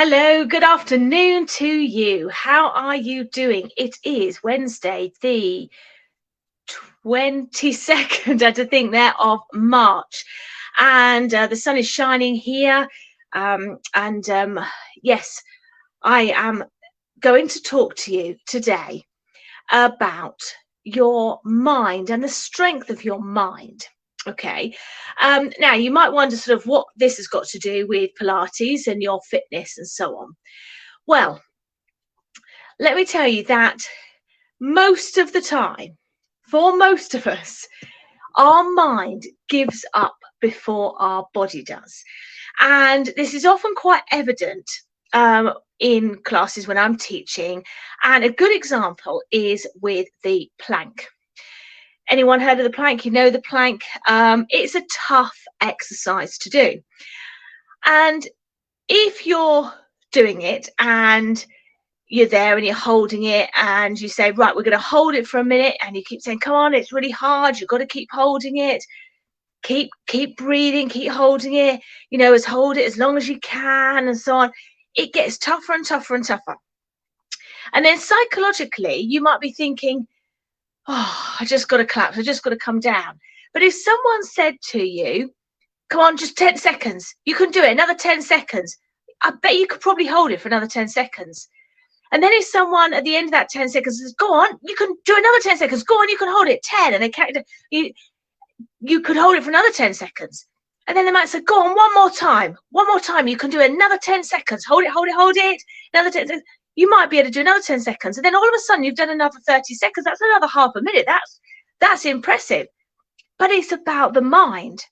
Hello, good afternoon to you. How are you doing? It is Wednesday, the 22nd, I had to think there, of March. And the sun is shining here. Yes, I am going to talk to you today about your mind and the strength of your mind. Okay. Now you might wonder sort of what this has got to do with Pilates and your fitness and so on. Well, let me tell you that most of the time, for most of us, our mind gives up before our body does. And this is often quite evident in classes when I'm teaching. And a good example is with the plank. Anyone heard of the plank? You know the plank. It's a tough exercise to do. And if you're doing it and you're there and you're holding it and you say, right, we're going to hold it for a minute, and you keep saying, come on, it's really hard, you've got to keep holding it, keep breathing, keep holding it, hold it as long as you can, and so on. It gets tougher and tougher and tougher. And then psychologically you might be thinking, oh, I just got to collapse, I just got to come down. But if someone said to you, come on, just 10 seconds, you can do it, another 10 seconds, I bet you could probably hold it for another 10 seconds. And then if someone at the end of that 10 seconds says, go on, you can do another 10 seconds, go on, you can hold it 10, and they count, you could hold it for another 10 seconds. And then they might say, go on, one more time, you can do another 10 seconds, hold it, another 10 seconds. You might be able to do another 10 seconds. And then all of a sudden you've done another 30 seconds. That's another half a minute. That's impressive. But it's about the mind.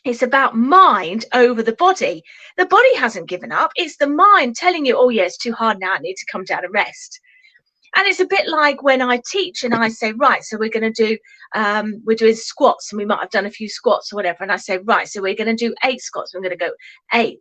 It's about mind over the body. The body hasn't given up. It's the mind telling you, oh, yeah, it's too hard now. I need to come down and rest. And it's a bit like when I teach and I say, right, so we're going to do, we're doing squats, and we might have done a few squats or whatever. And I say, right, so we're going to do 8 squats. We're going to go 8.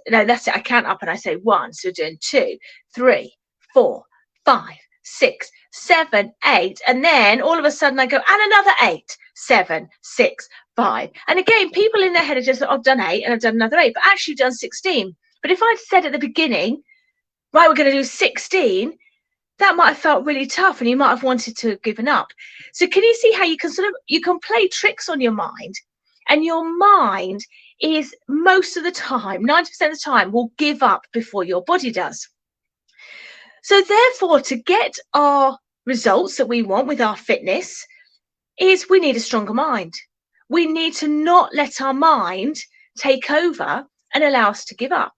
No, that's it. I count up and I say 1. So we're doing 2, 3, 4, 5, 6, 7, 8. And then all of a sudden I go, and another 8, 7, 6, 5. And again, people in their head are just, I've done 8 and I've done another 8, but actually you've done 16. But if I'd said at the beginning, right, we're going to do 16, that might have felt really tough and you might have wanted to have given up. So can you see how you can play tricks on your mind, and your mind is most of the time, 90% of the time, will give up before your body does. So therefore, to get our results that we want with our fitness, is we need a stronger mind. We need to not let our mind take over and allow us to give up.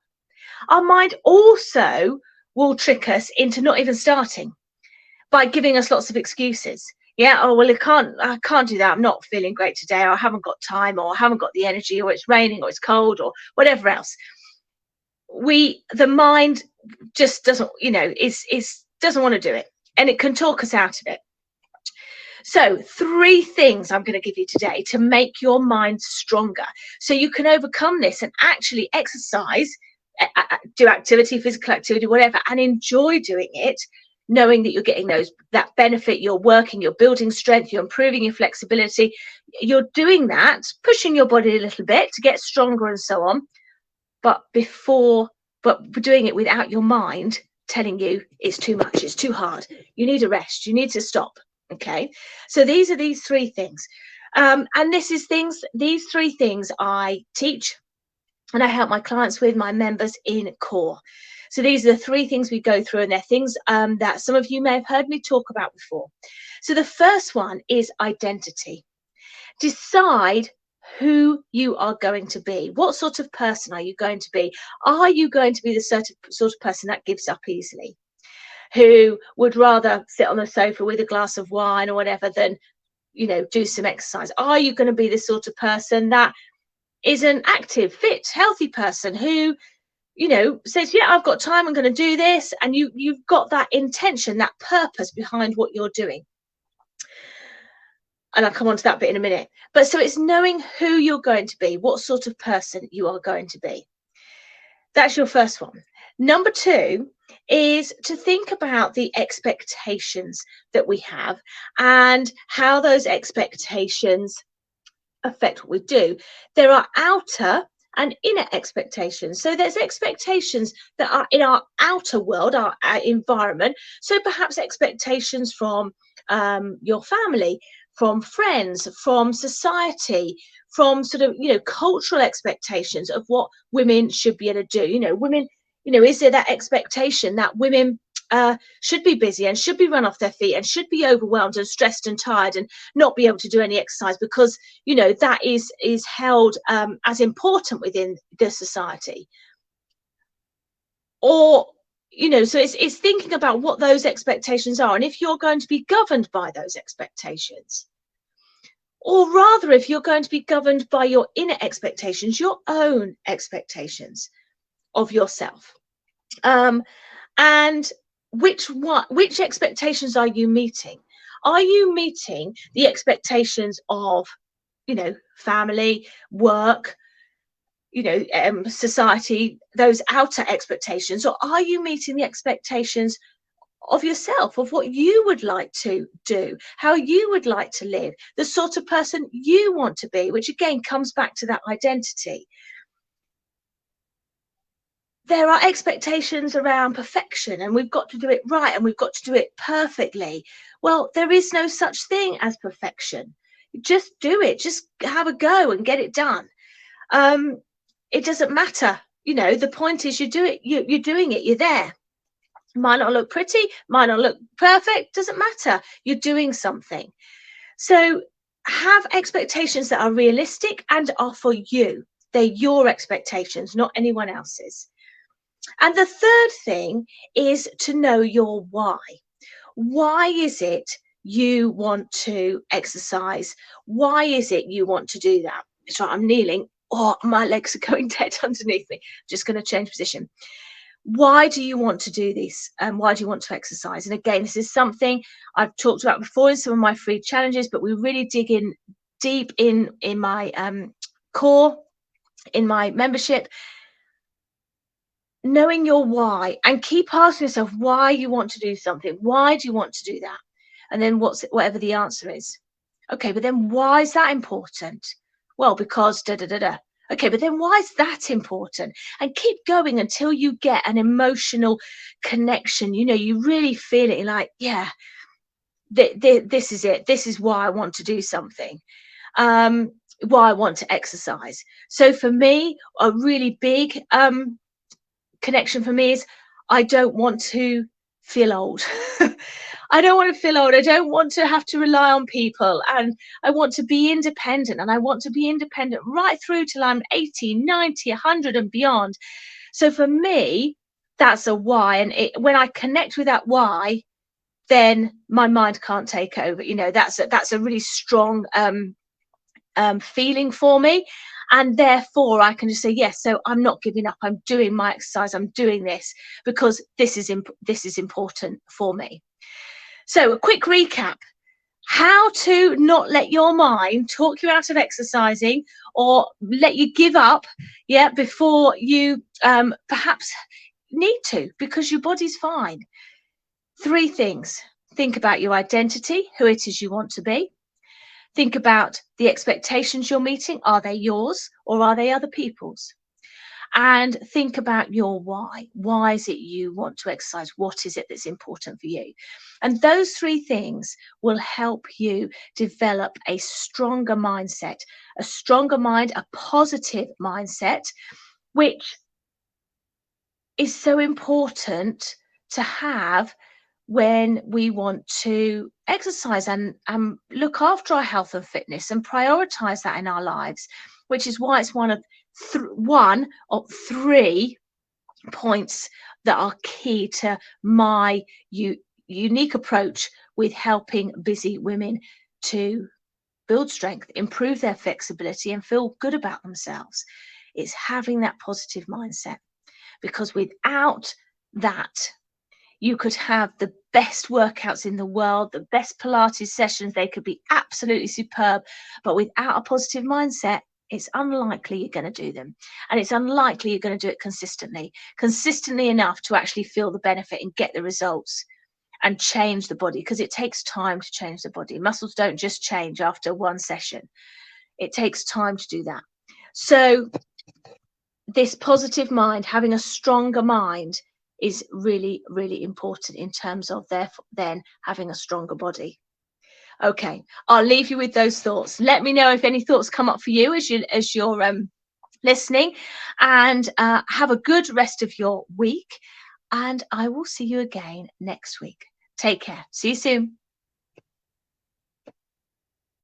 Our mind also will trick us into not even starting by giving us lots of excuses. Yeah, oh, well, I can't do that. I'm not feeling great today, or I haven't got time, or I haven't got the energy, or it's raining, or it's cold, or whatever else. The mind just doesn't, doesn't want to do it, and it can talk us out of it. So 3 things I'm going to give you today to make your mind stronger, so you can overcome this and actually exercise, do activity, physical activity, whatever, and enjoy doing it, knowing that you're getting that benefit, you're working, you're building strength, you're improving your flexibility, you're doing that, pushing your body a little bit to get stronger and so on, but doing it without your mind telling you it's too much, it's too hard, you need a rest, you need to stop. Okay, so these are these 3 things, and these 3 things I teach and I help my clients with, my members in Core. So these are the 3 things we go through, and they're things that some of you may have heard me talk about before. So the first one is identity. Decide who you are going to be. What sort of person are you going to be? Are you going to be the sort of person that gives up easily, who would rather sit on the sofa with a glass of wine or whatever than, do some exercise? Are you going to be the sort of person that is an active, fit, healthy person who, says, yeah, I've got time, I'm going to do this, and you've got that intention, that purpose behind what you're doing? And I'll come on to that bit in a minute. But so it's knowing who you're going to be, what sort of person you are going to be. That's your first one. Number 2 is to think about the expectations that we have and how those expectations affect what we do. There are outer and inner expectations. So there's expectations that are in our outer world, our environment. So perhaps expectations from your family, from friends, from society, from sort of, cultural expectations of what women should be able to do. Women, is there that expectation that women should be busy and should be run off their feet and should be overwhelmed and stressed and tired and not be able to do any exercise because that is held as important within the society? Or so it's thinking about what those expectations are, and if you're going to be governed by those expectations, or rather if you're going to be governed by your inner expectations, your own expectations of yourself. And which expectations are you meeting? Are you meeting the expectations of family, work, society, those outer expectations, or are you meeting the expectations of yourself, of what you would like to do, how you would like to live, the sort of person you want to be, which again comes back to that identity? There are expectations around perfection, and we've got to do it right, and we've got to do it perfectly. Well, there is no such thing as perfection. Just do it. Just have a go and get it done. It doesn't matter. The point is you do it. You're doing it. You're there. Might not look pretty, might not look perfect, doesn't matter. You're doing something. So have expectations that are realistic and are for you. They're your expectations, not anyone else's. And the third thing is to know your why. Why is it you want to exercise? Why is it you want to do that? So I'm kneeling. Oh, my legs are going dead underneath me. I'm just going to change position. Why do you want to do this? And why do you want to exercise? And again, this is something I've talked about before in some of my free challenges, but we really dig in deep in my core, in my membership. Knowing your why, and keep asking yourself why you want to do something. Why do you want to do that? And then whatever the answer is. Okay, but then why is that important? Well, because da da da da. Okay, but then why is that important? And keep going until you get an emotional connection. You really feel it. You're like, yeah, this is it. This is why I want to do something. Why I want to exercise. So for me, a really big connection for me is I don't want to feel old. I don't want to feel old. I don't want to have to rely on people, and I want to be independent, and I want to be independent right through till I'm 80, 90, 100 and beyond. So for me, that's a why. And when I connect with that why, then my mind can't take over. That's a really strong feeling for me. And therefore I can just say, yes, so I'm not giving up. I'm doing my exercise. I'm doing this because this is important for me. So a quick recap: how to not let your mind talk you out of exercising or let you give up, before you perhaps need to, because your body's fine. 3 things. Think about your identity, who it is you want to be. Think about the expectations you're meeting. Are they yours or are they other people's? And think about your why. Why is it you want to exercise? What is it that's important for you? And those 3 things will help you develop a stronger mindset, a stronger mind, a positive mindset, which is so important to have when we want to exercise and look after our health and fitness and prioritize that in our lives, which is why it's one of 3 points that are key to my unique approach with helping busy women to build strength, improve their flexibility, and feel good about themselves. It's having that positive mindset, because without that, you could have the best workouts in the world, the best Pilates sessions. They could be absolutely superb, but without a positive mindset, it's unlikely you're going to do them. And it's unlikely you're going to do it consistently enough to actually feel the benefit and get the results and change the body, because it takes time to change the body. Muscles don't just change after one session. It takes time to do that. So this positive mind, having a stronger mind, is really, really important in terms of therefore then having a stronger body. Okay, I'll leave you with those thoughts. Let me know if any thoughts come up for you as you're listening, and have a good rest of your week. And I will see you again next week. Take care. See you soon.